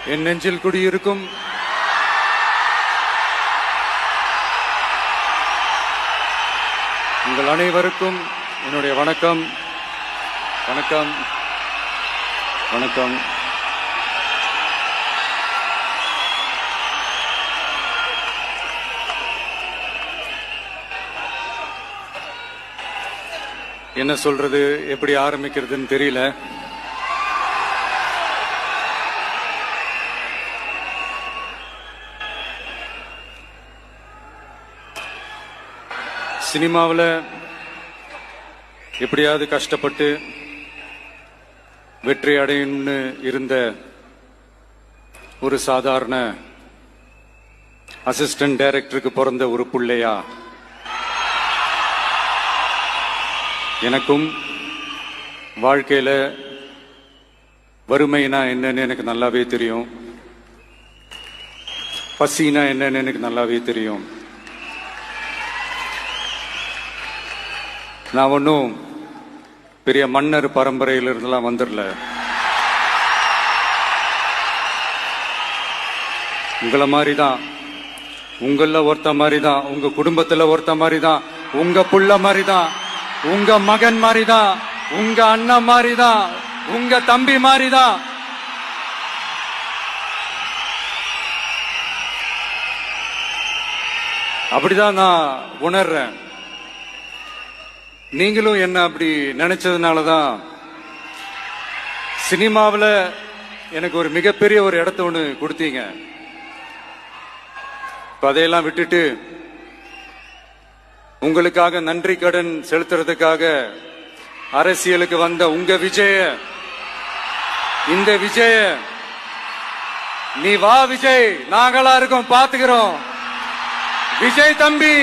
என் நெஞ்சில் குடியிருக்கும் உங்கள் அனைவருக்கும் என்னுடைய வணக்கம். வணக்கம் வணக்கம். என்ன சொல்றது, எப்படி ஆரம்பிக்கிறதுன்னு தெரியல. சினிமாவில் எப்படியாவது கஷ்டப்பட்டு வெற்றி அடையணும்னு இருந்த ஒரு சாதாரண அசிஸ்டன்ட் டைரக்டருக்கு பிறந்த ஒரு பிள்ளையா எனக்கும் வாழ்க்கையில வறுமைனா என்னன்னு எனக்கு நல்லாவே தெரியும், பசினா என்னன்னு எனக்கு நல்லாவே தெரியும். நான் ஒன்றும் பெரிய மன்னர் பரம்பரையிலிருந்துலாம் வந்துடல. உங்களை மாதிரி தான், உங்கள ஒருத்த மாதிரி தான், உங்க குடும்பத்துல ஒருத்த மாதிரி தான், உங்க புள்ள மாதிரி தான், உங்க மகன் மாதிரி தான், உங்க அண்ணன் மாதிரி தான், உங்க தம்பி மாதிரி தான். அப்படிதான் நான் உணர்றேன். நீங்களும் என்ன அப்படி நினைச்சதுனாலதான் சினிமாவில் எனக்கு ஒரு மிகப்பெரிய ஒரு இடத்த ஒண்ணு கொடுத்தீங்க. அதையெல்லாம் விட்டுட்டு உங்களுக்காக நன்றி கடன் செலுத்துறதுக்காக அரசியலுக்கு வந்த உங்க விஜய, இந்த விஜய, நீ வா விஜய், நாங்களா இருக்கோம், பாத்துக்கிறோம். விஜய் தம்பி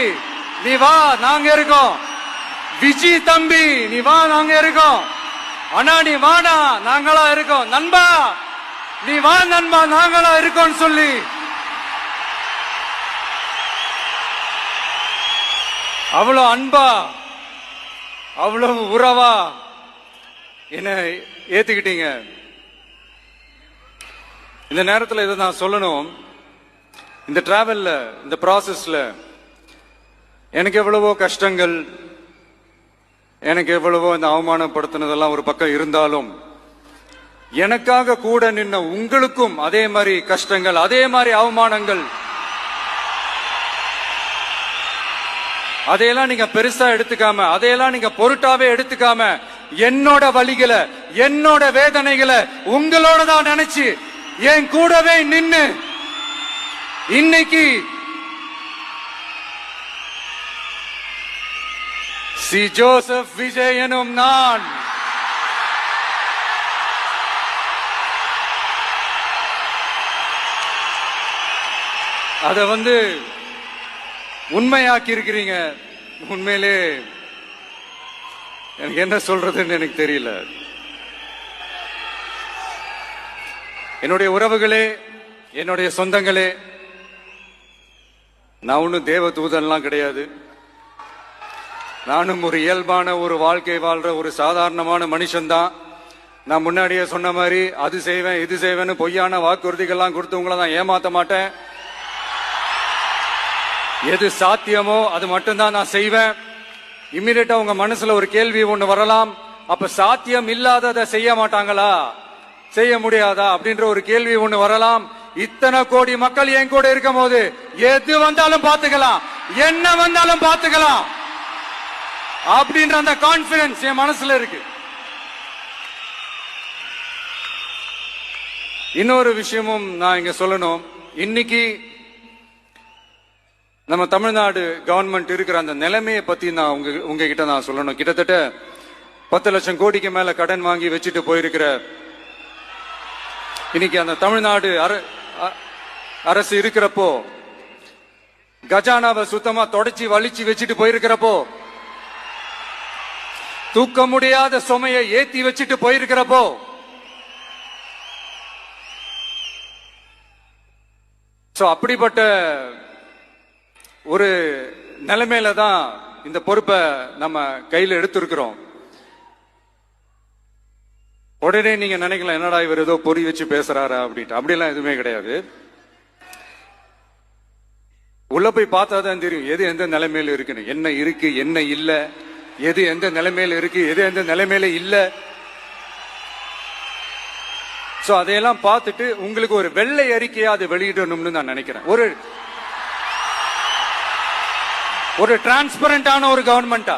நீ வா, நாங்க இருக்கோம். விஜய் தம்பி நீ வா, நாங்க இருக்கோம். அண்ணா நீ வாடா, நாங்களா இருக்கோம். நண்பா நீ வா நண்பா, நாங்களா இருக்கோம் சொல்லி அவ்வளவு அன்பா, அவ்வளவு உறவா என்ன ஏத்துக்கிட்டீங்க. இந்த நேரத்தில் இதை நான் சொல்லணும். இந்த டிராவல்ல, இந்த ப்ராசஸ்ல எனக்கு எவ்வளவோ கஷ்டங்கள், எனக்கு எவ்வளவோ இந்த அவமானப்படுத்தினதெல்லாம் ஒரு பக்கம் இருந்தாலும், எனக்காக கூட நின்ன உங்களுக்கும் அதே மாதிரி கஷ்டங்கள், அதே மாதிரி அவமானங்கள், அதையெல்லாம் நீங்க பெருசா எடுத்துக்காம, அதையெல்லாம் நீங்க பொருட்டாவே எடுத்துக்காம, என்னோட வலிகளை, என்னோட வேதனைகளை உங்களோட தான் நினைச்சு என் கூடவே நின்னு இன்னைக்கு சி ஜோசப் விஜய் எனும் நான் அத உண்மையாக்கி இருக்கிறீங்க. உண்மையிலே எனக்கு என்ன சொல்றதுன்னு எனக்கு தெரியல. என்னுடைய உறவுகளே, என்னுடைய சொந்தங்களே, நான் ஒன்னும் தேவ தூதன்லாம் கிடையாது. நானும் ஒரு இயல்பான ஒரு வாழ்க்கை வாழ்ற ஒரு சாதாரணமான மனுஷன்தான். நான் முன்னாடியே சொன்ன மாதிரி அது செய்வேன் இது செய்வேன்னு பொய்யான வாக்குறுதிகள்லாம் கொடுத்து உங்களை நான் ஏமாத்த மாட்டேன். எது சாத்தியமோ அது மட்டும்தான் நான் செய்வேன். இம்மிடியட்டா உங்க மனசுல ஒரு கேள்வி ஒண்ணு வரலாம், அப்ப சாத்தியம் இல்லாததை செய்ய மாட்டாங்களா, செய்ய முடியாதா அப்படின்ற ஒரு கேள்வி ஒண்ணு வரலாம். இத்தனை கோடி மக்கள் என் கூட இருக்கும் போது எது வந்தாலும் பாத்துக்கலாம், என்ன வந்தாலும் பாத்துக்கலாம் அப்படின்ற அந்த கான்பிடன்ஸ் என் மனசுல இருக்கு. இன்னொரு விஷயமும் நான் இங்க சொல்லணும். இன்னைக்கு நம்ம தமிழ்நாடு கவர்மெண்ட் இருக்கிற அந்த நிலைமையை பத்தி நான் உங்ககிட்ட நான் சொல்லணும். கிட்டத்தட்ட 10 லட்சம் கோடிக்கு மேல கடன் வாங்கி வச்சுட்டு போயிருக்கிற இன்னைக்கு அந்த தமிழ்நாடு அரசு இருக்கிறப்போ, கஜானாவை சுத்தமா தொடச்சி வலிச்சு வச்சுட்டு போயிருக்கிறப்போ, தூக்க முடியாத சுமையை ஏத்தி வச்சுட்டு போயிருக்கிறப்போ, அப்படிப்பட்ட ஒரு நிலைமையில தான் இந்த பொறுப்பை நம்ம கையில் எடுத்திருக்கிறோம். உடனே நீங்க நினைக்கலாம், என்னடா இவர் ஏதோ பொறி வச்சு பேசுறாரா அப்படின்ட்டு. அப்படியெல்லாம் எதுவுமே கிடையாது. உள்ள போய் பார்த்தா தான் தெரியும் எது எந்த நிலைமையில இருக்குன்னு, என்ன இருக்கு என்ன இல்ல, எது எந்த நிலைமையில இருக்கு எது எந்த நிலைமையில இல்ல. சோ அதையெல்லாம் பார்த்துட்டு உங்களுக்கு ஒரு வெள்ளை அறிக்கையா அதை வெளியிடணும்னு நான் நினைக்கிறேன். ஒரு டிரான்ஸ்பரண்டான ஒரு கவர்மெண்டா,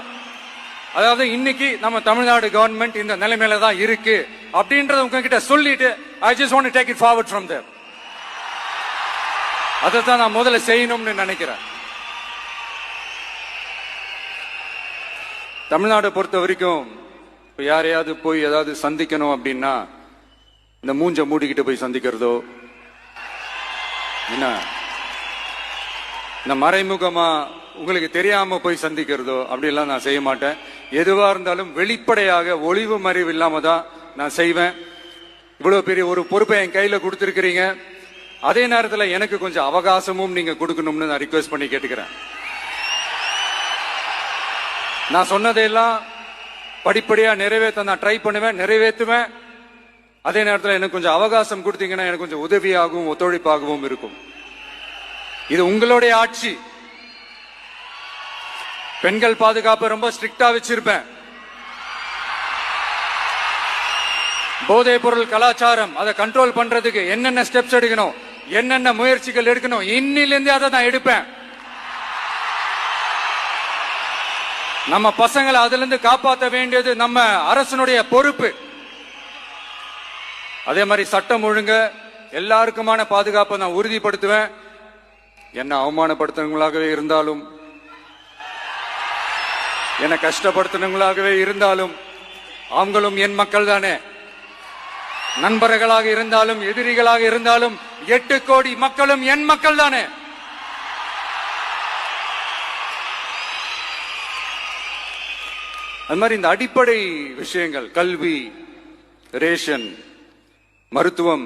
அதாவது இன்னைக்கு நம்ம தமிழ்நாடு கவர்மெண்ட் இந்த நிலைமையில தான் இருக்கு அப்படின்றத உங்ககிட்ட சொல்லிட்டு I just want to take it forward from there. அதைத்தான் நான் முதல்ல செய்யணும்னு நினைக்கிறேன். தமிழ்நாடு பொறுத்த வரைக்கும் யாரையாவது போய் ஏதாவது சந்திக்கணும் அப்படின்னா இந்த மூஞ்ச மூடிக்கிட்டு போய் சந்திக்கிறதோ, என்ன இந்த மறைமுகமா உங்களுக்கு தெரியாம போய் சந்திக்கிறதோ அப்படியெல்லாம் நான் செய்ய மாட்டேன். எதுவா இருந்தாலும் வெளிப்படையாக ஒளிவு மறைவு இல்லாம தான் நான் செய்வேன். இவ்வளவு பெரிய ஒரு பொறுப்பை என் கையில கொடுத்திருக்கிறீங்க. அதே நேரத்தில் எனக்கு கொஞ்சம் அவகாசமும் நீங்க கொடுக்கணும்னு நான் ரிக்வெஸ்ட் பண்ணி கேட்டுக்கிறேன். நான் சொன்னதையெல்லாம் படிப்படியா நிறைவேற்ற நான் ட்ரை பண்ணுவேன், நிறைவேற்றுவேன். அதே நேரத்தில் எனக்கு கொஞ்சம் அவகாசம் கொடுத்தீங்கன்னா எனக்கு கொஞ்சம் உதவியாகவும் ஒத்துழைப்பாகவும் இருக்கும். இது உங்களுடைய ஆட்சி. பெண்கள் பாதுகாப்பை ரொம்ப ஸ்ட்ரிக்டா வச்சிருப்பேன். போதைப் பொருள் கலாச்சாரம் அதை கண்ட்ரோல் பண்றதுக்கு என்னென்ன ஸ்டெப்ஸ் எடுக்கணும், என்னென்ன முயற்சிகள் எடுக்கணும், இன்னிலிருந்து அதை நான் எடுப்பேன். நம்ம பசங்களை அதுல இருந்து காப்பாற்ற வேண்டியது நம்ம அரசனுடைய பொறுப்பு. அதே மாதிரி சட்டம் ஒழுங்கு எல்லாருக்குமான பாதுகாப்பை நான் உறுதிப்படுத்துவேன். என்ன அவமானப்படுத்தினவங்களாகவே இருந்தாலும், என்ன கஷ்டப்படுத்தினவங்களாகவே இருந்தாலும், அவங்களும் என் மக்கள் தானே. நண்பர்களாக இருந்தாலும் எதிரிகளாக இருந்தாலும் 8 கோடி மக்களும் என் மக்கள் தானே. அது மாதிரி இந்த அடிப்படை விஷயங்கள், கல்வி, ரேஷன், மருத்துவம்,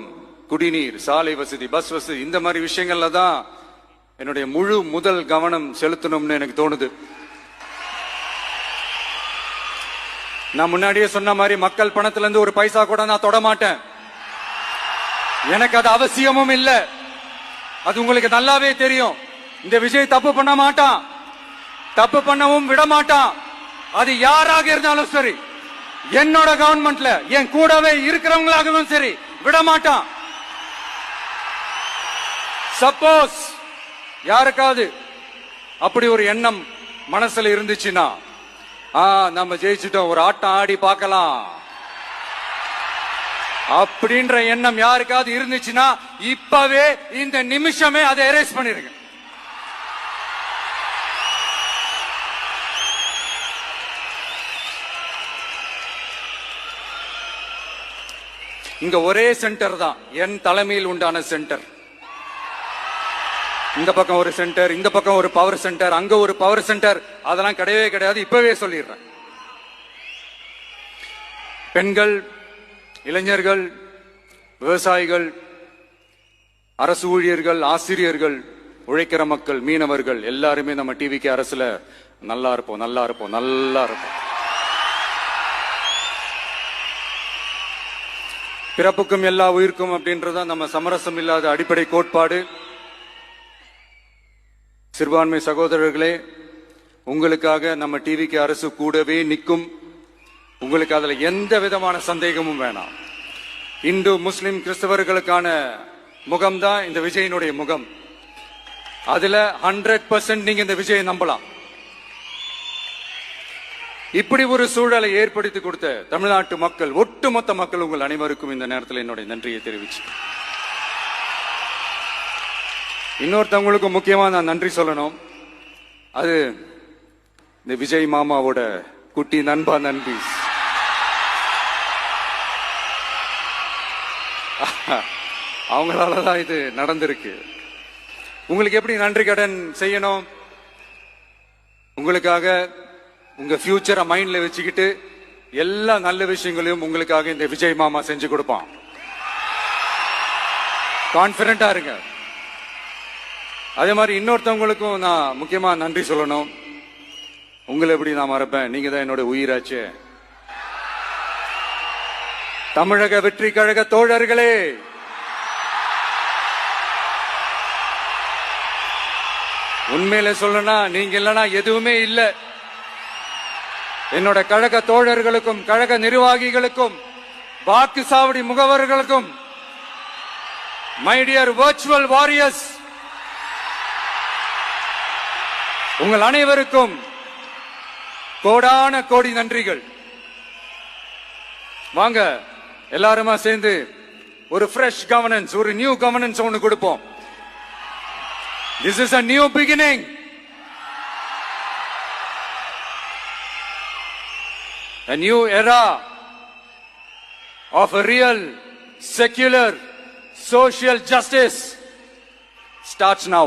குடிநீர், சாலை வசதி, பஸ் வசதி, இந்த மாதிரி விஷயங்கள்ல தான் என்னுடைய முதல் கவனம் செலுத்தணும்னு எனக்கு தோணுது. நான் முன்னாடியே சொன்ன மாதிரி மக்கள் பணத்துல இருந்து ஒரு பைசா கூட நான் தொட மாட்டேன். எனக்கு அது அவசியமும் இல்ல. அது உங்களுக்கு நல்லாவே தெரியும். இந்த விஜய் தப்பு பண்ண மாட்டான், தப்பு பண்ணவும் விட மாட்டான். அது யாராக இருந்தாலும் சரி, என்னோட கவர்மெண்ட்ல என் கூடவே இருக்கிறவங்களாகவும் சரி, விட மாட்டான். சப்போஸ் யாருக்காவது அப்படி ஒரு எண்ணம் மனசுல இருந்துச்சுன்னா, நம்ம ஜெயிச்சுட்டோம், ஒரு ஆட்டம் ஆடி பார்க்கலாம் அப்படின்ற எண்ணம் யாருக்காவது இருந்துச்சுன்னா இப்பவே இந்த நிமிஷமே அதை எரேஸ் பண்ணிருங்க. இங்க ஒரே சென்டர் தான், என் தலைமையில் உண்டான சென்டர். இந்த பக்கம் ஒரு சென்டர், இந்த பக்கம் ஒரு பவர் சென்டர், அங்க ஒரு பவர் சென்டர், அதெல்லாம் கிடையவே கிடையாது. இப்பவே சொல்லிடுறேன். பெண்கள், இளைஞர்கள், விவசாயிகள், அரசு ஊழியர்கள், ஆசிரியர்கள், உழைக்கிற மக்கள், மீனவர்கள் எல்லாருமே நம்ம டிவிக்கு அரசுல நல்லா இருப்போம், நல்லா இருப்போம், நல்லா இருப்போம். பிறப்புக்கும் எல்லா உயிர்க்கும் அப்படின்றதான் நம்ம சமரசம் இல்லாத அடிப்படை கோட்பாடு. சிறுபான்மை சகோதரர்களே, உங்களுக்காக நம்ம டிவிக்கு அரசு கூடவே நிற்கும். உங்களுக்கு அதுல எந்த விதமான சந்தேகமும் வேணாம். இந்து, முஸ்லிம், கிறிஸ்தவர்களுக்கான முகம்தான் இந்த விஜயனுடைய முகம். அதுல 100% நீங்க இந்த விஜயை நம்பலாம். இப்படி ஒரு சூழலை ஏற்படுத்தி கொடுத்த தமிழ்நாட்டு மக்கள், ஒட்டுமொத்த மக்கள், உங்கள் அனைவருக்கும் இந்த நேரத்தில் என்னுடைய நன்றியை தெரிவிச்சு, இன்னொருத்தவங்களுக்கு முக்கியமா நான் நன்றி சொல்லணும். அது இந்த விஜய் மாமாவோட குட்டி நண்பா நன்றி. அவங்களாலதான் இது நடந்திருக்கு. உங்களுக்கு எப்படி நன்றி கடன் செய்யணும்? உங்களுக்காக உங்க ஃபியூச்சரை மைண்ட்ல வச்சுக்கிட்டு எல்லா நல்ல விஷயங்களையும் உங்களுக்காக இந்த விஜய் மாமா செஞ்சு கொடுப்பான். கான்பிடண்டா இருங்க. அதே மாதிரி இன்னொருத்தவங்களுக்கும் நான் முக்கியமா நன்றி சொல்லணும். உங்களை எப்படி நான் மறப்பேன்? நீங்க தான் என்னோட உயிராச்சு. தமிழக வெற்றி கழக தோழர்களே, உண்மையில சொல்லனா நீங்க இல்லனா எதுவுமே இல்ல. என்னோட கழக தோழர்களுக்கும் கழக நிர்வாகிகளுக்கும் வாக்கு சாவடி முகவர்களுக்கும், மை டியர் வர்ச்சுவல் வாரியர்ஸ், உங்கள் அனைவருக்கும் கோடான கோடி நன்றிகள். வாங்க எல்லாருமா சேர்ந்து ஒரு ஃப்ரெஷ் கவர்னன்ஸ், ஒரு நியூ கவர்னன்ஸ் ஒன்னு கொடுப்போம். This is a new beginning. A new era of a real secular social justice starts now.